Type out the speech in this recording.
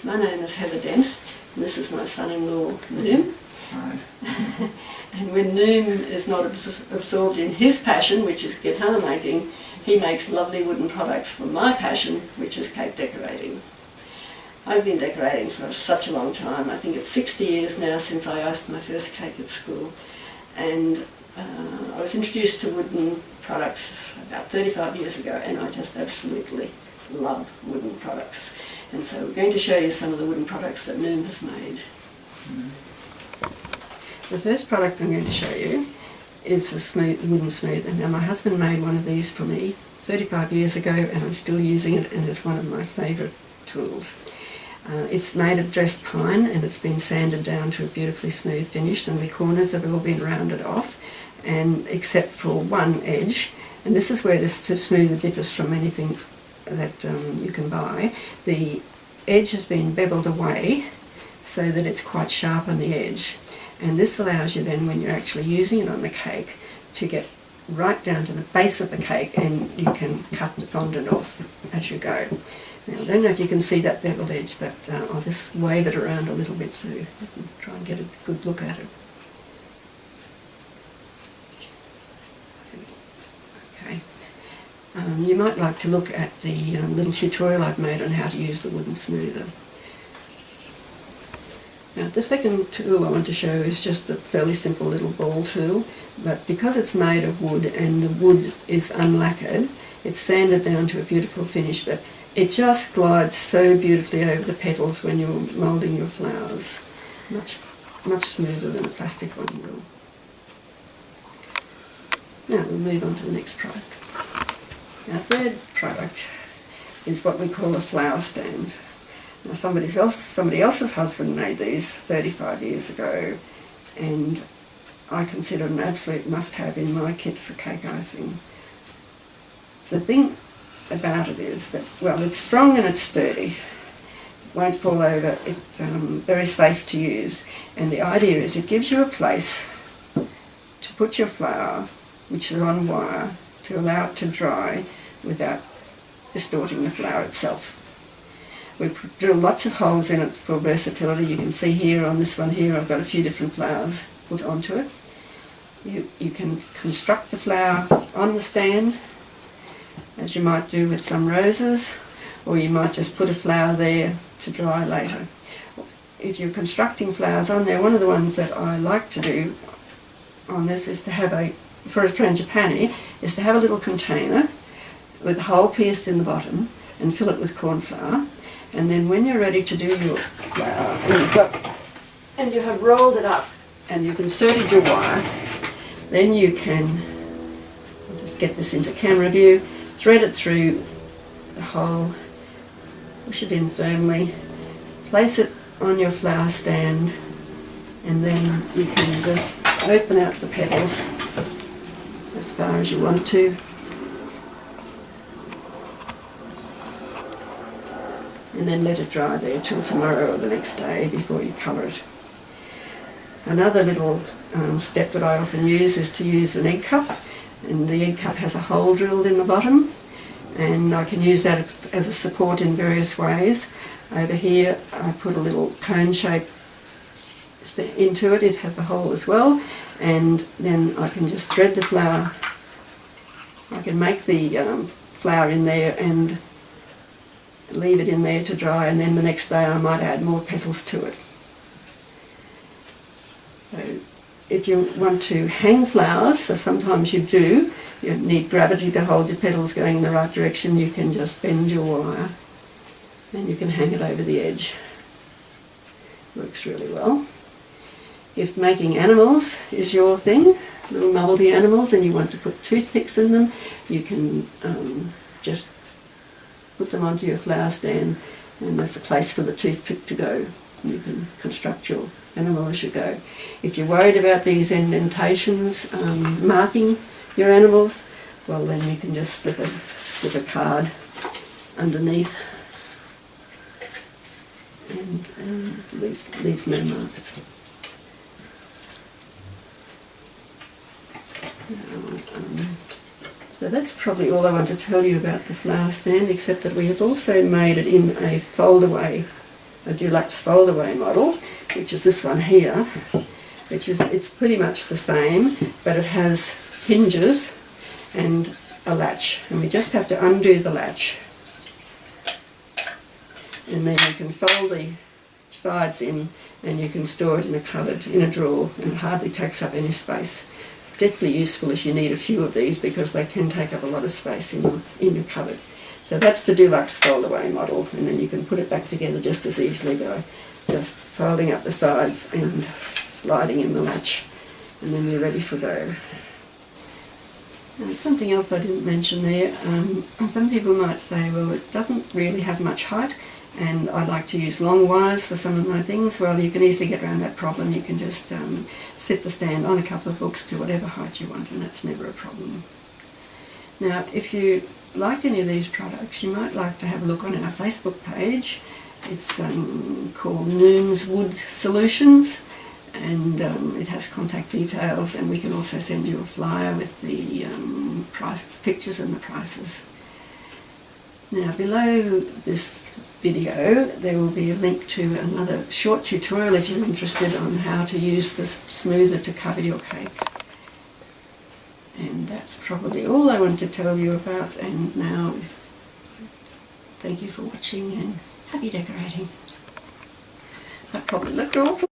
My name is Heather Dent, and this is my son-in-law, Noom. Right. And when Noom is not absorbed in his passion, which is guitar making, he makes lovely wooden products for my passion, which is cake decorating. I've been decorating for such a long time. I think it's 60 years now since I iced my first cake at school. And I was introduced to wooden products about 35 years ago, and I just absolutely love wooden products. And so we're going to show you some of the wooden products that Noom has made. The first product I'm going to show you is the wooden smoother. Now, my husband made one of these for me 35 years ago, and I'm still using it, and it's one of my favourite tools. It's made of dressed pine, and it's been sanded down to a beautifully smooth finish, and the corners have all been rounded off, and except for one edge, and this is where this smoother differs from anything that you can buy. The edge has been beveled away so that it's quite sharp on the edge, and this allows you then, when you're actually using it on the cake, to get right down to the base of the cake, and you can cut the fondant off as you go. Now, I don't know if you can see that beveled edge, but I'll just wave it around a little bit so you can try and get a good look at it. Okay. You might like to look at the little tutorial I've made on how to use the wooden smoother. Now, the second tool I want to show is just a fairly simple little ball tool, but because it's made of wood and the wood is unlacquered, it's sanded down to a beautiful finish, but it just glides so beautifully over the petals when you're moulding your flowers. Much smoother than a plastic one will. Now we'll move on to the next product. Our third product is what we call a flower stand. Now somebody else's husband made these 35 years ago, and I consider an absolute must-have in my kit for cake icing. The thing about it is that, well, it's strong and it's sturdy. It won't fall over. It's very safe to use. And the idea is it gives you a place to put your flour, which is on wire, to allow it to dry without distorting the flour itself. We drill lots of holes in it for versatility. You can see here on this one here I've got a few different flowers put onto it. You can construct the flower on the stand, as you might do with some roses, or you might just put a flower there to dry later. If you're constructing flowers on there, one of the ones that I like to do on this is to have for a frangipani, is to have a little container with a hole pierced in the bottom and fill it with corn flour, and then when you're ready to do your flower, and you have rolled it up and you've inserted your wire, then you can, I'll just get this into camera view, thread it through the hole, push it in firmly, place it on your flower stand, and then you can just open out the petals as far as you want to. And then let it dry there till tomorrow or the next day before you colour it. Another little step that I often use is to use an egg cup, and the egg cup has a hole drilled in the bottom, and I can use that as a support in various ways. Over here I put a little cone shape into it. It has a hole as well, and then I can just thread the flower. I can make the flower in there and leave it in there to dry, and then the next day I might add more petals to it. So if you want to hang flowers, so sometimes you need gravity to hold your petals going in the right direction, you can just bend your wire and you can hang it over the edge. Works really well. If making animals is your thing, little novelty animals, and you want to put toothpicks in them, you can just put them onto your flower stand, and there's a place for the toothpick to go. You can construct your animal as you go. If you're worried about these indentations marking your animals, well then you can just slip a card underneath, and leaves no marks. So that's probably all I want to tell you about the flower stand, except that we have also made it in a fold-away a deluxe fold-away model, which is this one here, it's pretty much the same, but it has hinges and a latch, and we just have to undo the latch, and then you can fold the sides in, and you can store it in a cupboard, in a drawer, and it hardly takes up any space. Particularly useful if you need a few of these, because they can take up a lot of space in your cupboard. So that's the deluxe fold-away model, and then you can put it back together just as easily by just folding up the sides and sliding in the latch, and then you're ready for go. Now, something else I didn't mention there, some people might say, well, it doesn't really have much height, and I like to use long wires for some of my things. Well, you can easily get around that problem. You can just set the stand on a couple of hooks to whatever height you want, and that's never a problem. Now, if you like any of these products, you might like to have a look on our Facebook page. It's called Noom's Wood Solutions, and it has contact details, and we can also send you a flyer with the price pictures and the prices. Now, below this video there will be a link to another short tutorial if you're interested on how to use the smoother to cover your cake. And that's probably all I want to tell you about, and now thank you for watching and happy decorating. That probably looked awful.